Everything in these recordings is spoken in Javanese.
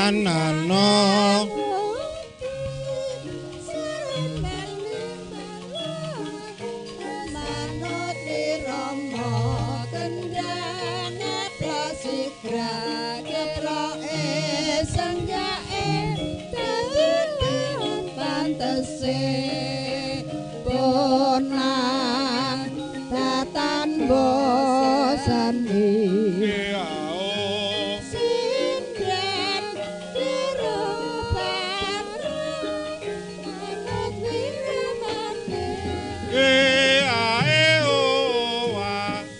anana Bonang tatan bosan sinden dirupan manut wiramane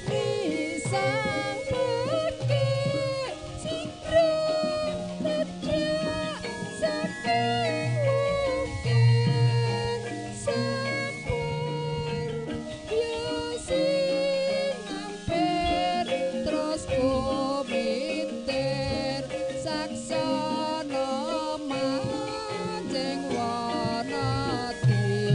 risang pekik sindren ledak saking wuken sepur ya sing ampir terus kumintir saksana manjing wanati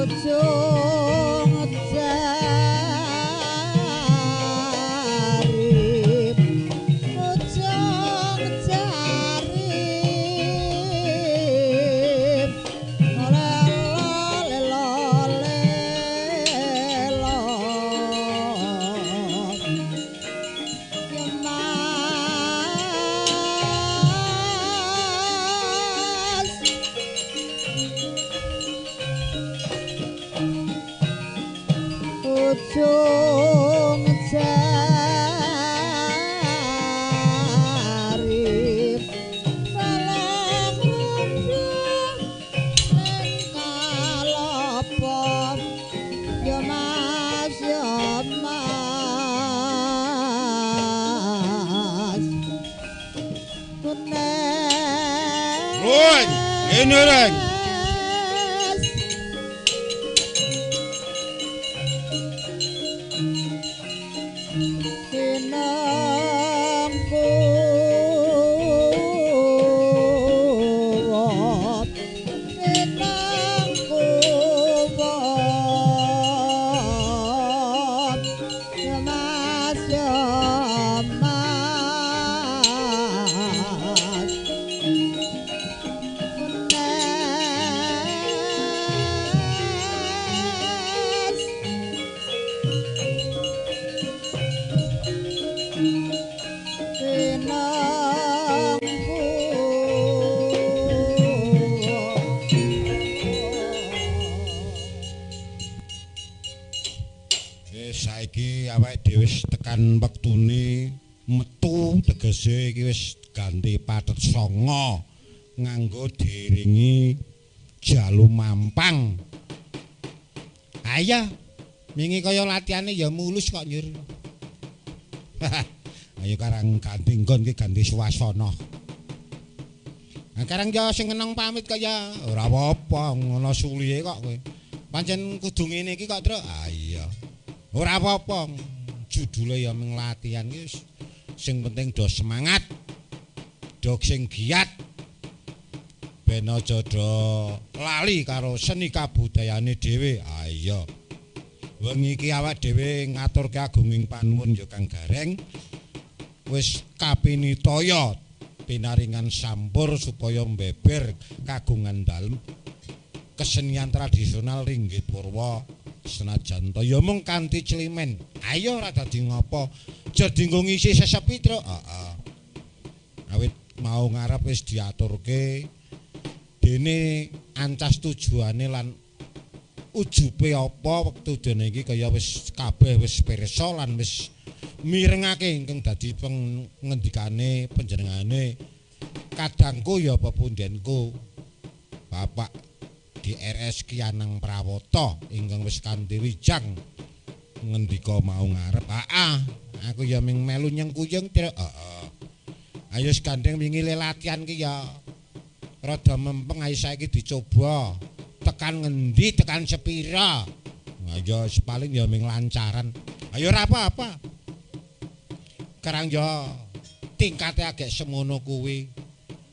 ujung jari ujung jari palang rundung ning kalopo ya mas kunen ini Reng saiki awake dhewe wis tekan wektune metu tegese iki wis ganti pathet songo nganggo diringi jalu mampang. Ayo wingi kaya latihane ya mulus kok nyur. Ayo karang ganti nggon ki ganti swasana. Nah karang ya sing ngeneng pamit kaya ora apa-apa ngono sulihe kok kowe. Pancen kudu ngene iki kok, Tru. Ah iya. Ora apa-apa. Judule ya mung latihan ki sing penting do semangat. Do sing giat. Ben aja do lali karo seni kabudayane dhewe. Ah iya. Wengi iki awak dhewe ngaturke agunging panuwun ya Kang Gareng. wis kapinitaya pinaringan sampur supaya mbeber kagungan dalem kesenian tradisional Ringgit Purwa senajan to ya mung kanthi climen. Ayo ora dadi ngopo. Jadi nggo ngisi sesepi tru. Heeh. Awit mau ngarep wis diaturke dene ancas tujuane lan ujupe apa wektu dene iki kaya wis kabeh wis pirsa lan wis mirengake ingkang dadi pengendikane panjenengane kadangku ya pepundenku Bapak DRS Kianang Prawata ingkang wis kanthi wijang ngendika mau ngarep. Aku ya ming melu nyengkuyeng Tru. Ayo gandeng wingi latihan ki ya rada mempeng ae saiki dicoba tekan ngendi tekan sepira. Ayo paling ya ming lancaran. Ayo ora apa-apa. Karang ya tingkate agek semono kuwi.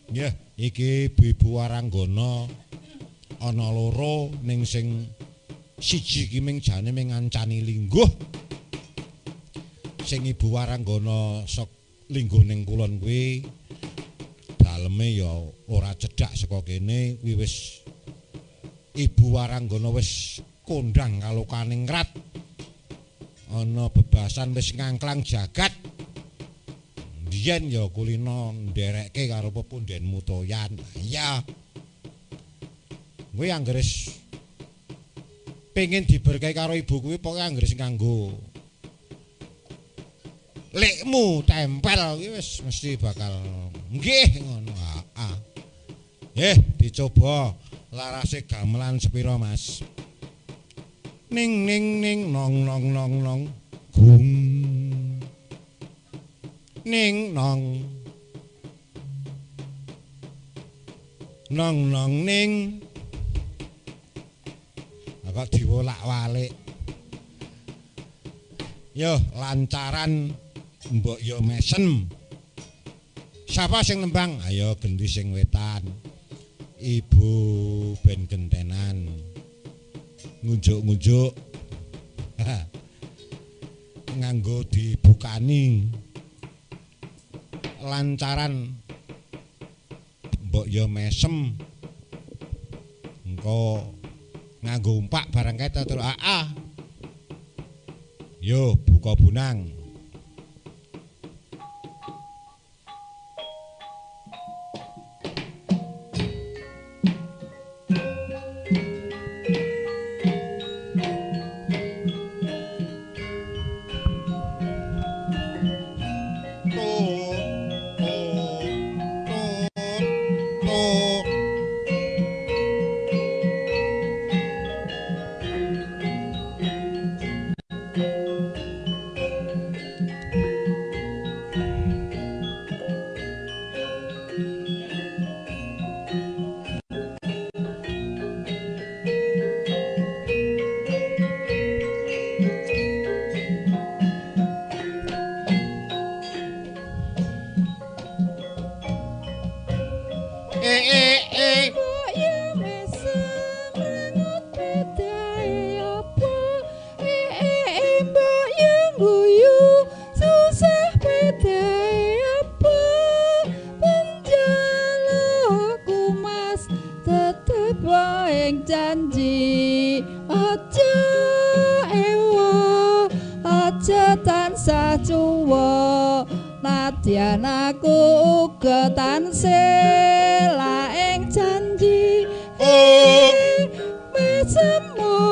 Nggih, iki Ibu Waranggana ana loro ning sing siji ki ming jane ming ngancani lingguh. Sing Ibu Waranggana sok lingguh ning kulon kuwi daleme ya ora cedhak saka kene kuwi wis Ibu Waranggana wis kondang karo Kaningrat. Ana bebasan wis ngangklang jagat. Biyen ya kulino nderekke karo pepundenmu Toyan. Ya. Kuwi anggere pengen diberkahi karo ibu kuwi pokoke anggere nganggo lekmu tempel kuwi wis mesti bakal nggih ngono. Dicoba larase gamelan sepira Mas. Ning ning ning nong nong nong nong gung ning nong nong nong ning kok diwolak-walik. Yo lancaran mbok yo mesem. Siapa sing nembang? Ayo gendhi sing wetan. Ibu ben gentenan. Ngunjuk-ngunjuk. Nganggo dibukani. Lancaran mbok yo mesem. Engko nganggo umpak barang kae terus Yo buka bunang. Nadyan aku uga tansih laing janji mesemu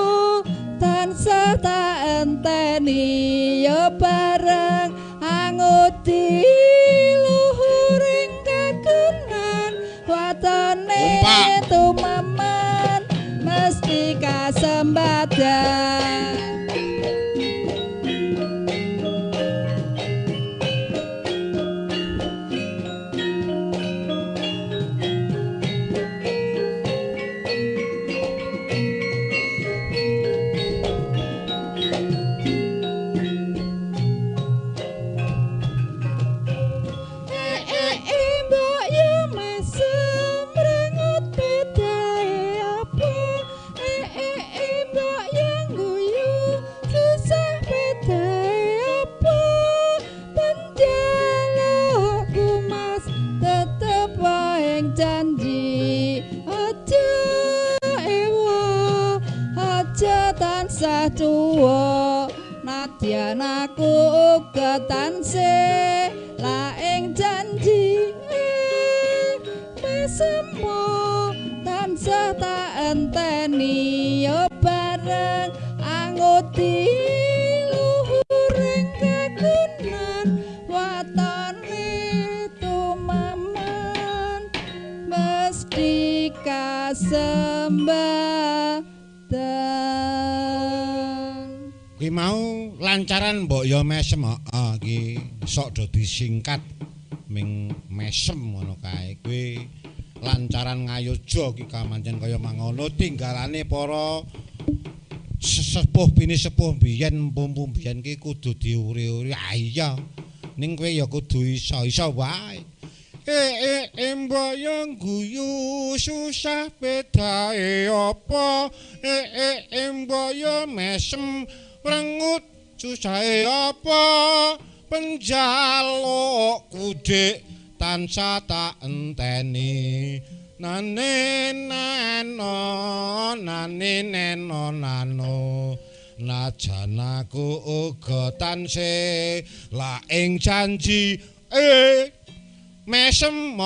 tansah tak enteni ya bareng angudi luhuring kagunan watone tumaman mesti kasembadan. tansah tuwa nadyan aku uga tansih laing janji sempo tansah tak enteni yo bareng anguti luhuring kagunan watone tumaman mesti kasembadan. Kuwi mau lancaran mbok ya mesem iki sok do disingkat ming mesem ngono kae kuwi lancaran ngayoja iki kamancen kaya mangono tinggalane para sesepuh bini sepuh biyen empu biyen ki kudu diuri-uri iya ning kowe ya kudu iso wae embayang guyu susah bedae apa embaya mesem rengut susahe apa penjaluk kudik tansah tak enteni nane nano najan aku uga tansih laing janji mesem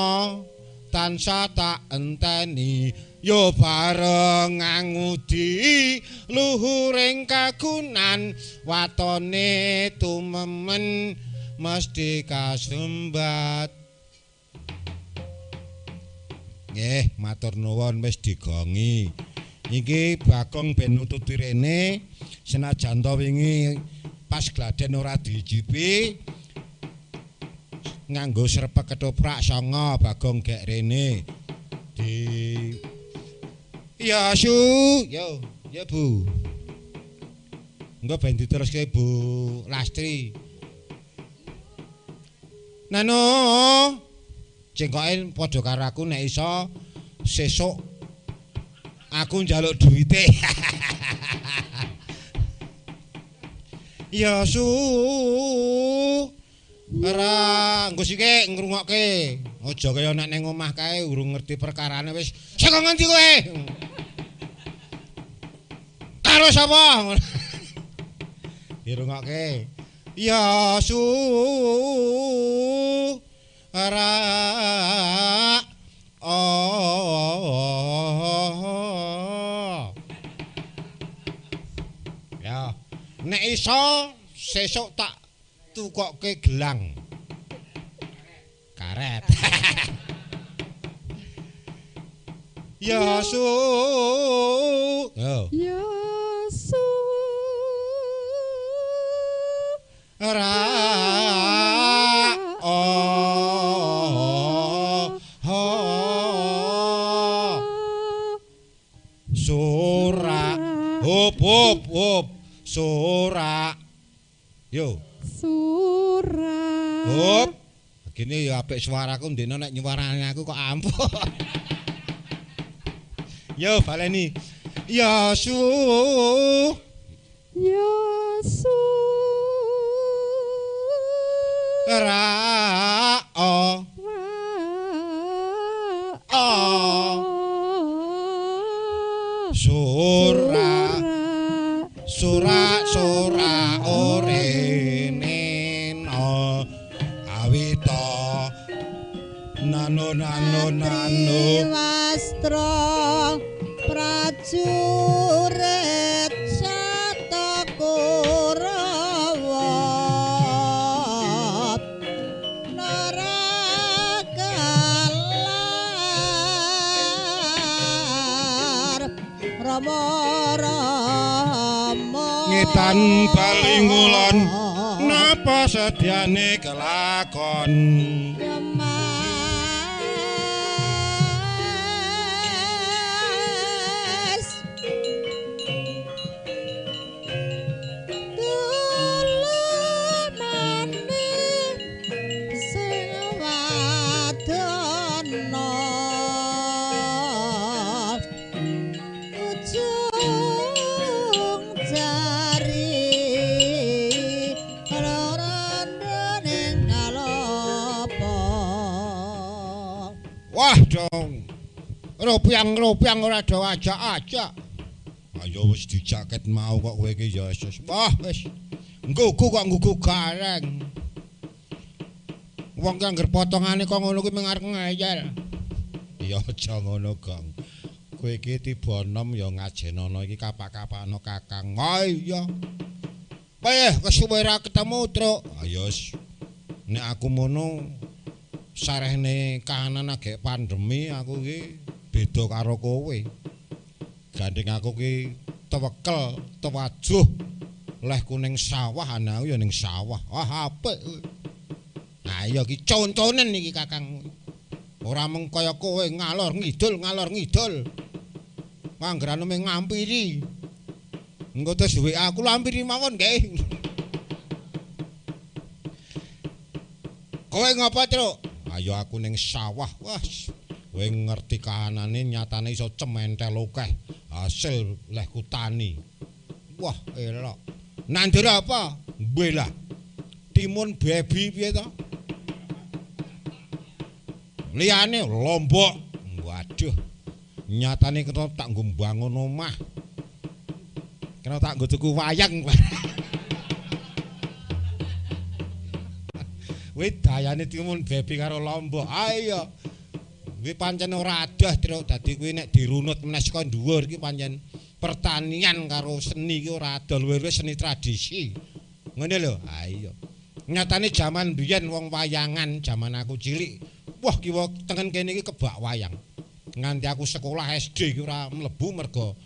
tansah tak enteni yo bareng ngangudi luhuring kagunan watone tumemen mesti kasembat. Nggih, matur nuwun wis digongi. Iki Bagong ben nututi rene senajan to wingi pas gladen ora dijipi nganggo srepek ketoprak songo Bagong gek rene. Ya Su, yo, ya Bu. Engko ben diteruske Bu Lastri. Nano, cengkoke padha karo aku nek iso sesuk aku njaluk duwite. Ya Su. Ora engko sike ngrungokke. Aja kaya nek ning omah kae urung ngerti perkarane wis saka ngendi kowe? Karo sapa? Dirungokke. Ya Su. Ora ya nek iso sesuk tak tukokke gelang karet. Ya Su. Ya Su. Ra Sura hop Sura yo Sura hop gini ya apik suaraku ndene nek nyuarane aku kok ampuh. Yo baleni ya Su. Ya Su. Ra Sura orene no awita nano wastra prajurit sata Kurawa narakalar ngetan balingulon napa sedyane kelakon wah dong rupiang ora do ajak-ajak Ayo wis dijaket mau kok kowe iki ya wis. Wah wis. Nggugu kok nggugu gareng. Wong ki angger potongane kok ngono kuwi mengarep ngeyel. Ya aja ngono, Gong. Kowe iki tiba enom ya ngajenana iki kapak-kapakno Kakang. Oh iya. Kowe kesuwe ra ketemu, Truk. Ayo nek aku mono sarehne kahanan agek pandemi aku iki beda karo kowe. Gandeng aku ki tewekel, tewajuh. Leh kuning sawah ana ya ning sawah. Wah apik. Nah iya ki contonen iki Kakang. Ora mung kaya kowe ngalor ngidul. Anggerane mung ngampiri. Engko terus WA aku lampiri mawon nggih. Kowe ngapa, Truk? Ayo aku ning sawah. Wah, kowe ngerti kahanane nyatane iso cementel akeh. Hasil lehku tani. Wah, elok. Nandur apa? Mbela. Timun baby piye to? Liyane lombok. Waduh. Nyatane kena tak nggo mbangun omah. Kena tak nggo tuku wayang. Kuwi dayane timun baby karo lombok. Ayo. Kuwi pancen ora adah, Truk. Dadi kuwi nek dirunut meneh saka dhuwur iki pancen pertanian karo seni iki ora adoh, luwih seni tradisi. Ngene lho. Ayo. Nyatane jaman biyen wong wayangan jaman aku cilik. Wah kiwa tengen kene iki kebak wayang. Nganti aku sekolah SD iki ora mlebu mergo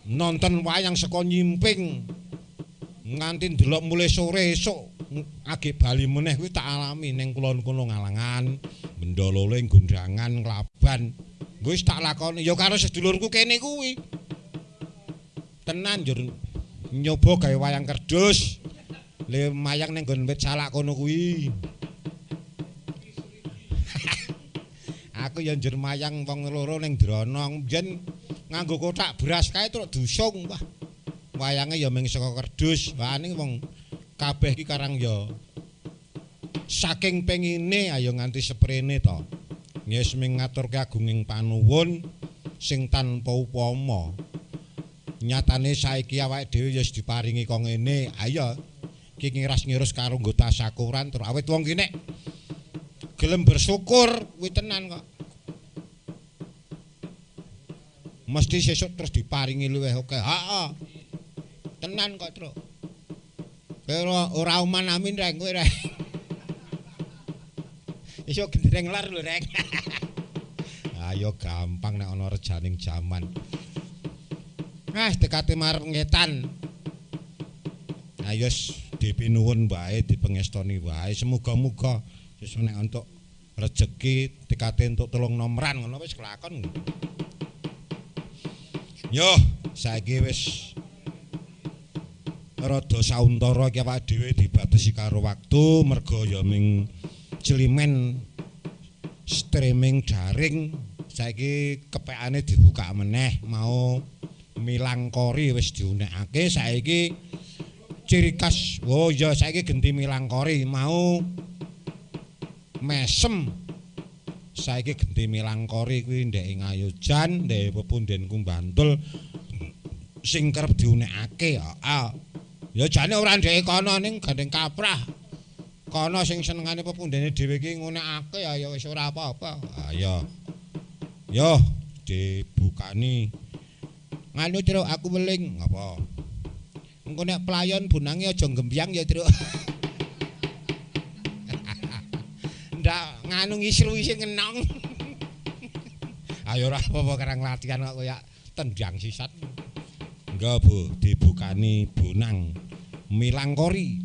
nonton wayang saka nyimping. Nganti ndelok mulai sore esuk agek bali meneh kuwi tak alami ning kulon kono Ngalangan, Bendolole, Gondangan, Klaban. Wis tak lakoni ya karo sedulurku kene kuwi. Tenan njur nyoba gawe wayang kerdus. Le mayang ning nggon wit salak kono kuwi. Aku ya njur mayang wong loro ning Dronong, yen nganggo kotak beras kae terus dusung. Wah. Wayange ya mung saka kerdus. Wah ning wong kabeh iki karang ya saking pengine ayo nganti seprene to. Yes ming ngaturke agunging panuwun sing tanpa upama. Nyatane saiki awake dhewe wis diparingi kok ngene. Ayo iki ngiras-ngirus karo nggo tasakuran terus awit wong ki nek gelem bersyukur kuwi tenan kok. Mesti sesuk terus diparingi luwih akeh. Heeh. Tenan kok, Truk. Kowe ora uman amin rek kowe rek. Iso gendreng lar lho rek. Ayo gampang nek ana rejaning jaman. Ah, dekate marep ngetan. Ayo dipinuwun wae, dipengestoni wae. Semoga-moga wis nek entuk rejeki dekate entuk tulung nomeran ngono wis kelakon. Yo, saiki wis rada sauntara iki awake dhewe dibatasi karo waktu merga ya ming jelimen streaming daring. Saiki kepekane dibuka meneh mau milangkori wis diunekake saiki ciri khas. Oh ya saiki genti milangkori mau mesem. Saiki genti milangkori kuwi ndeke Ngayojan, ndeke pepundenku Bantul sing kerep diunekake. Heeh. Ya jane ora ndeke kono ning Gandeng Kaprah. Kono sing senengane pepundene dhewe iki ngunekake ya wis ora apa-apa. Ah ya. Yo dibukani. Nganu Truk aku weling apa? Engko nek pelayon bunange aja gembyang ya Truk. Ndak nganu ngisru-isih ngenong. Ayo ora apa-apa karang latihan kok kaya tendang sisat. Enggak Bu, dibukani bonang milangkori.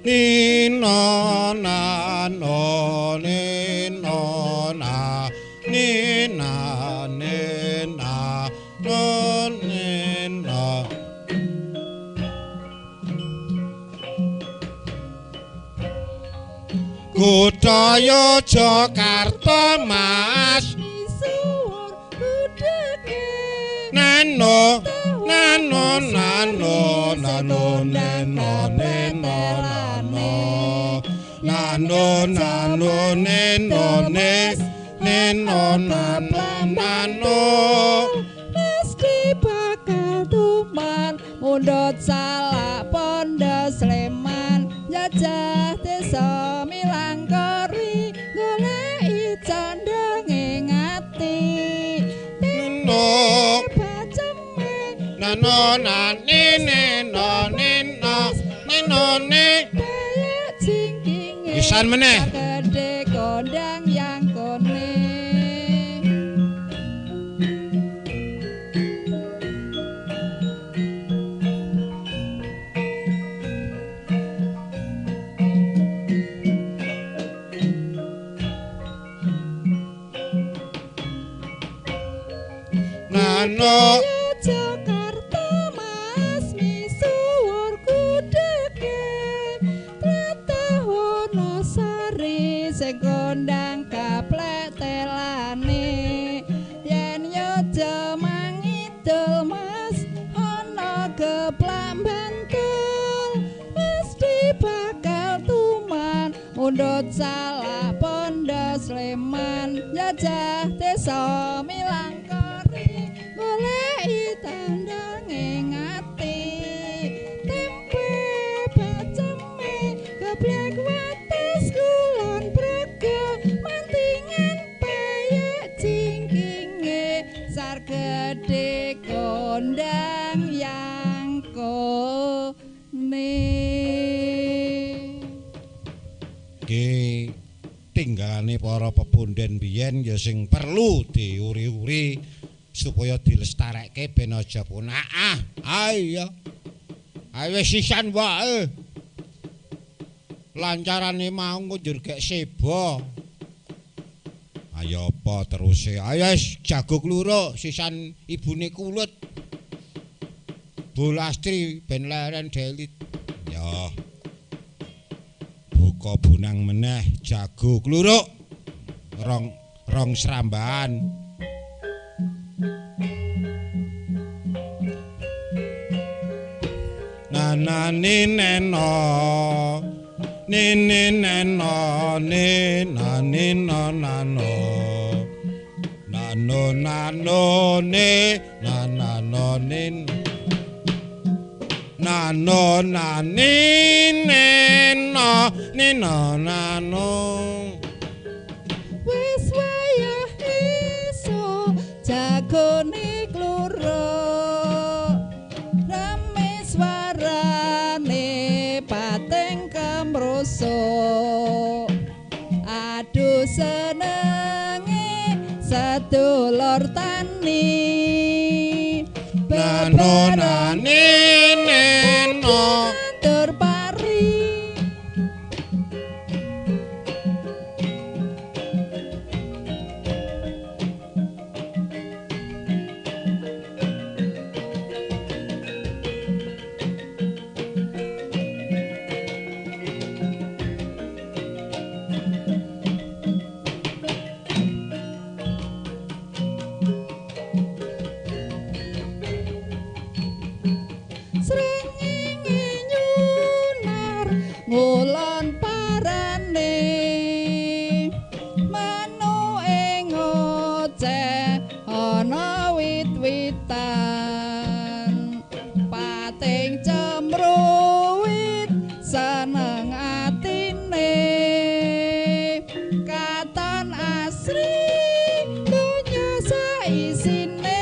Nina na no nina na nina nina no nina Budaya Jakarta Mas misuwur budheke nano nano nano nano neno neno nano nano nano neno neno nano nano mesti bakal tuman mundhut salak Pondok Sleman jajah desa Milangkori goleki candhange ngati no baceme nano nane neno neno neno ne kaya jingkinge pisan meneh gede kondang yang kone nano Jakarta Mas misuwur gudheke tlatah Wonosari sing kondang kaplek telane yen yo mangidul Mas ana geplak Bantul mesti bakal tuman mundhut salak Pondok Sleman jajah desa Milangkori goleki tandhange ngati tempe baceme geblek wates kulon brega mantingan payek jingkinge sar gedhe kondang yang kone iki tinggalane para pepunden biyen ya sing perlu diuri-uri supaya dilestarekke ben aja punah. Ayo. Ayo wis sisan wae. Lancarane mau ngunjur gek sebo. Ayo apa teruse? Ayo jago kluruk sisan ibune kulut. Bulastri ben leren delit. Ya. Buka bunang meneh jago kluruk. Rong serambahan. Nani neno nini neno ni nani no nano nano nano ni nano nin nano nani neno nino nano wis wayah iso jagone kluruk rame swarane pateng kemroso aduh senenge sedulur tani nano nani neno terpari srengenge nyunar ngulon parane manuke ngoceh ana wit-witan pating cemruwit seneng atine katon asri donya saisine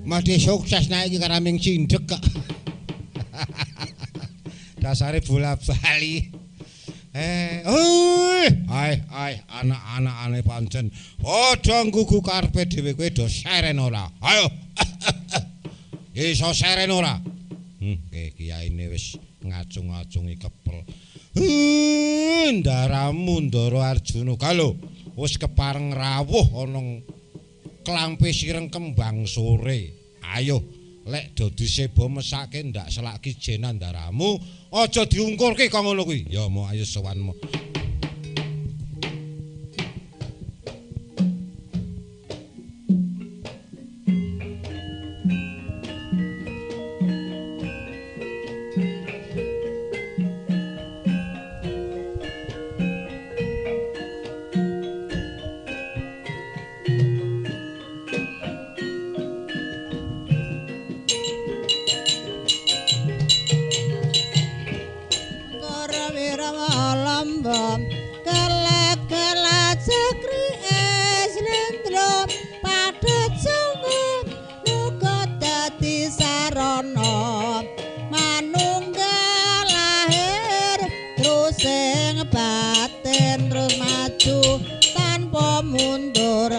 Mesti sukses naik iki karaming cindhek kok. Dasare bola bali. anak-anakane pancen padha nggugu karepe dhewe kowe do seren ora. Ayo. Iso seren ora? Kiyaine wis ngacung-acungi kepel. Ndaramu Ndara Arjuna kalau wis kepareng rawuh ana klampe sireng kembang sore. Ayo lek dadi sebo mesake ndak selak kijenan ndaramu aja diungkurke kok ngono kuwi. Ya mo ayo sowanmu. Sing baten maju tanpa mundur.